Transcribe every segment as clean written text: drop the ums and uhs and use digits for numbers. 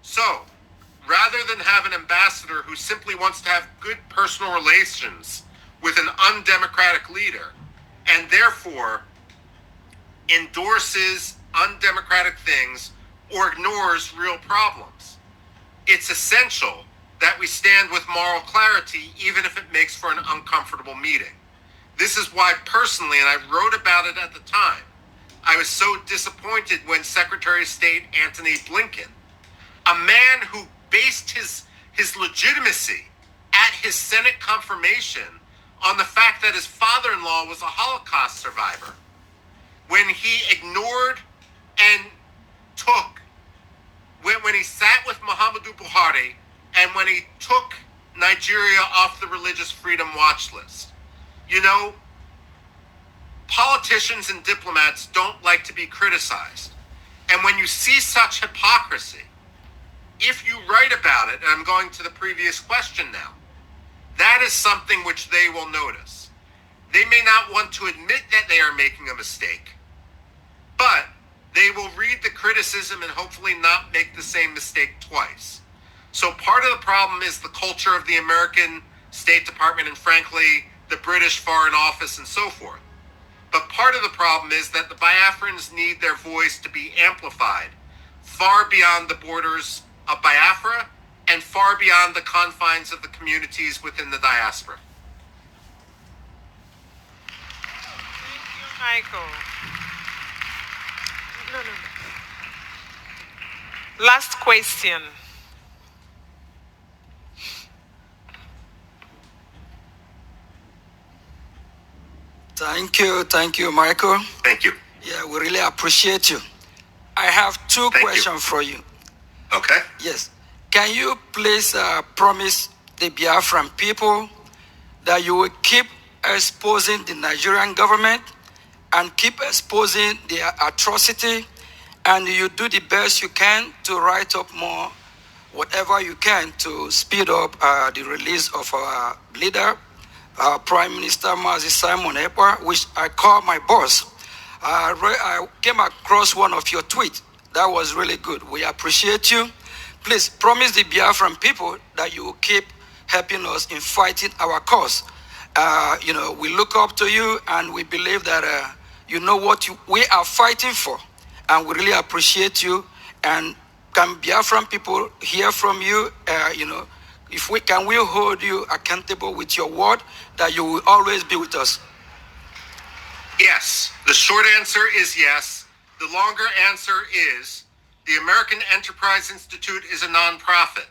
So, rather than have an ambassador who simply wants to have good personal relations with an undemocratic leader and therefore endorses undemocratic things or ignores real problems, it's essential that we stand with moral clarity, even if it makes for an uncomfortable meeting. This is why personally, and I wrote about it at the time, I was so disappointed when Secretary of State Antony Blinken, a man who based his legitimacy at his Senate confirmation on the fact that his father-in-law was a Holocaust survivor, when he ignored and took, when he sat with Muhammadu Buhari and when he took Nigeria off the Religious Freedom Watch list. You know, politicians and diplomats don't like to be criticized. And when you see such hypocrisy, if you write about it, and I'm going to the previous question now, that is something which they will notice. They may not want to admit that they are making a mistake, but they will read the criticism and hopefully not make the same mistake twice. So part of the problem is the culture of the American State Department and frankly, the British Foreign Office and so forth. But part of the problem is that the Biafrans need their voice to be amplified far beyond the borders of Biafra and far beyond the confines of the communities within the diaspora. Thank you, Michael. No. Last question. Thank you, Michael. Thank you. Yeah, we really appreciate you. I have two questions for you. Okay. Yes. Can you please promise the Biafran people that you will keep exposing the Nigerian government and keep exposing their atrocity, and you do the best you can to write up more, whatever you can, to speed up the release of our leader, Prime Minister Mazi Simon Ekpa, which I call my boss. I came across one of your tweets. That was really good. We appreciate you. Please promise the Biafran people that you will keep helping us in fighting our cause. We look up to you and we believe that you know what we are fighting for. And we really appreciate you. And can Biafran people hear from you, if we hold you accountable with your word that you will always be with us? Yes. The short answer is yes. The longer answer is the American Enterprise Institute is a nonprofit.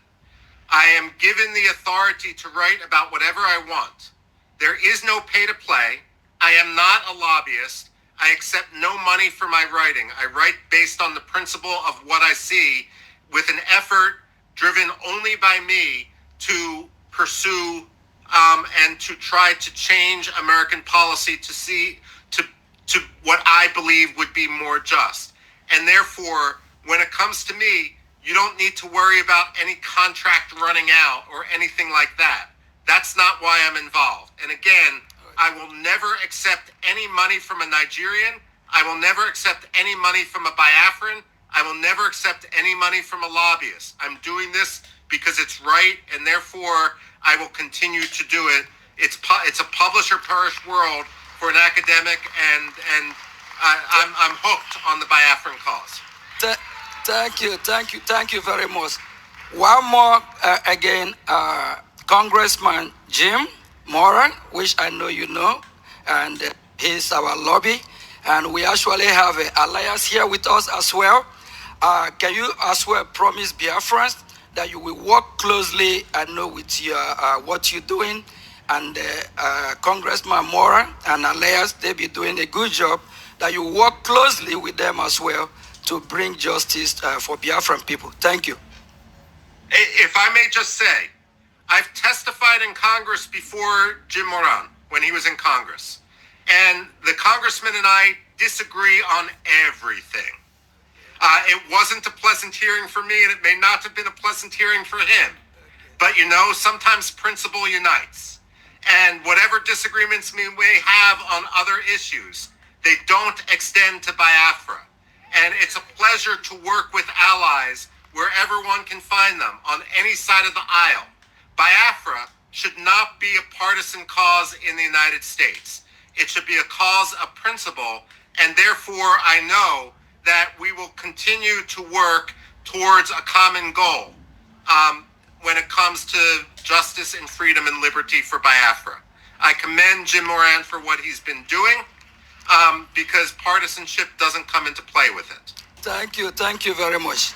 I am given the authority to write about whatever I want. There is no pay to play. I am not a lobbyist. I accept no money for my writing. I write based on the principle of what I see, with an effort driven only by me to pursue and to try to change American policy to what I believe would be more just. And therefore, when it comes to me, you don't need to worry about any contract running out or anything like that. That's not why I'm involved. And again, I will never accept any money from a Nigerian. I will never accept any money from a Biafran. I will never accept any money from a lobbyist. I'm doing this because it's right, and therefore I will continue to do it. It's a publisher-perished world for an academic, and I'm hooked on the Biafran cause. Thank you very much. One more again, Congressman Jim Moran, which I know you know, and he's our lobby, and we actually have an alliance here with us as well. Can you as well promise Biafrans that you will work closely, I know, with your what you're doing, and Congressman Moran and alliance, they be doing a good job, that you work closely with them as well to bring justice for Biafran people. Thank you. If I may just say, I've testified in Congress before Jim Moran when he was in Congress. And the congressman and I disagree on everything. It wasn't a pleasant hearing for me, and it may not have been a pleasant hearing for him. But sometimes principle unites. And whatever disagreements we may have on other issues, they don't extend to Biafra. And it's a pleasure to work with allies wherever one can find them, on any side of the aisle. Biafra should not be a partisan cause in the United States. It should be a cause of principle, and therefore I know that we will continue to work towards a common goal when it comes to justice and freedom and liberty for Biafra. I commend Jim Moran for what he's been doing because partisanship doesn't come into play with it. Thank you very much.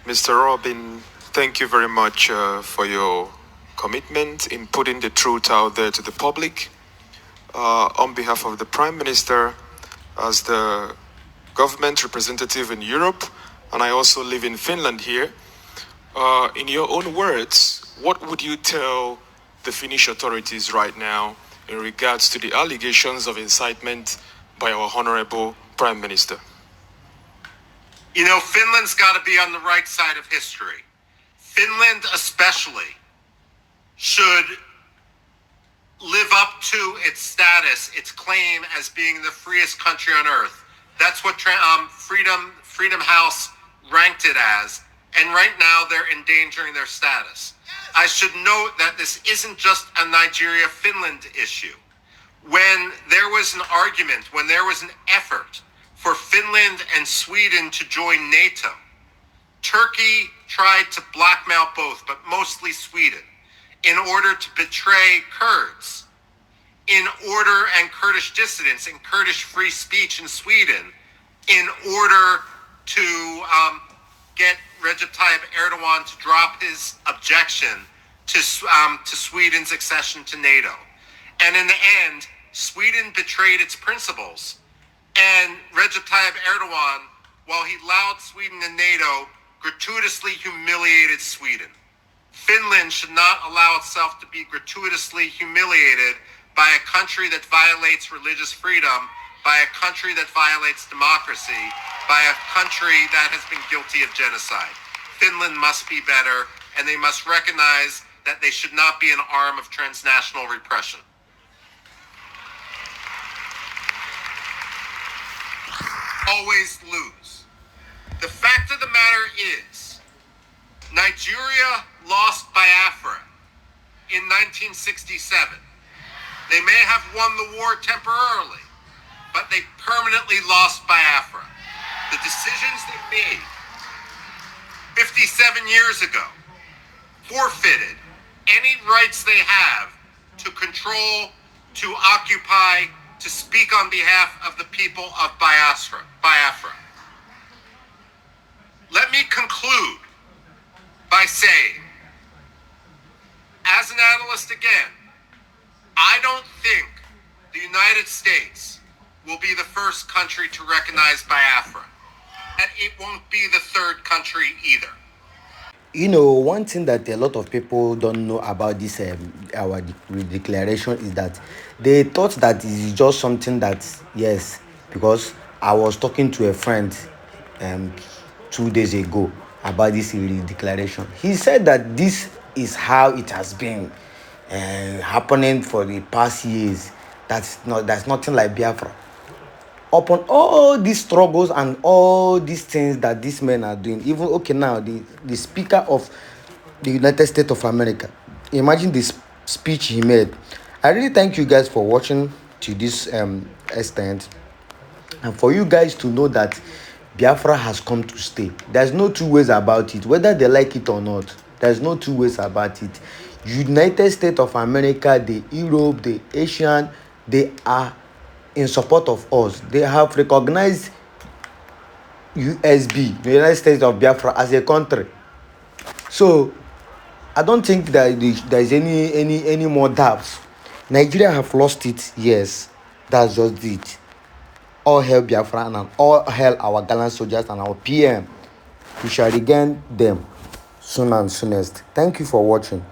Mr. Robin, thank you very much for your commitment in putting the truth out there to the public. On behalf of the Prime Minister, as the government representative in Europe, and I also live in Finland here, in your own words, what would you tell the Finnish authorities right now in regards to the allegations of incitement by our Honorable Prime Minister? You know, Finland's got to be on the right side of history. Finland especially should live up to its status, its claim as being the freest country on earth. That's what Freedom House ranked it as. And right now they're endangering their status. I should note that this isn't just a Nigeria-Finland issue. When there was an argument, when there was an effort for Finland and Sweden to join NATO, Turkey tried to blackmail both, but mostly Sweden, in order to betray Kurds, and Kurdish dissidents and Kurdish free speech in Sweden, in order to get Recep Tayyip Erdogan to drop his objection to Sweden's accession to NATO. And in the end, Sweden betrayed its principles. And Recep Tayyip Erdogan, while he allowed Sweden in NATO, gratuitously humiliated Sweden. Finland should not allow itself to be gratuitously humiliated by a country that violates religious freedom, by a country that violates democracy, by a country that has been guilty of genocide. Finland must be better, and they must recognize that they should not be an arm of transnational repression. Always lose. The fact of the matter is, Nigeria lost Biafra in 1967. They may have won the war temporarily, but they permanently lost Biafra. The decisions they made 57 years ago forfeited any rights they have to control, to occupy, to speak on behalf of the people of Biafra. Let me conclude by saying, as an analyst again, I don't think the United States will be the first country to recognize Biafra. And it won't be the third country either. You know, one thing that a lot of people don't know about this our declaration is that they thought that it is just something that, yes, because I was talking to a friend 2 days ago about this declaration. He said that this is how it has been happening for the past years. That's nothing like Biafra. Upon all these struggles and all these things that these men are doing, even now, the Speaker of the United States of America, imagine this speech he made. I really thank you guys for watching to this extent, and for you guys to know that Biafra has come to stay. There's no two ways about it, whether they like it or not. There's no two ways about it. United States of America, the Europe, the Asian, they are in support of us. They have recognized USB, the United States of Biafra, as a country. So I don't think that there is any more doubts. Nigeria have lost it, yes, that's just it. All hail Biafra and all hail our gallant soldiers and our PM. We shall regain them soon and soonest. Thank you for watching.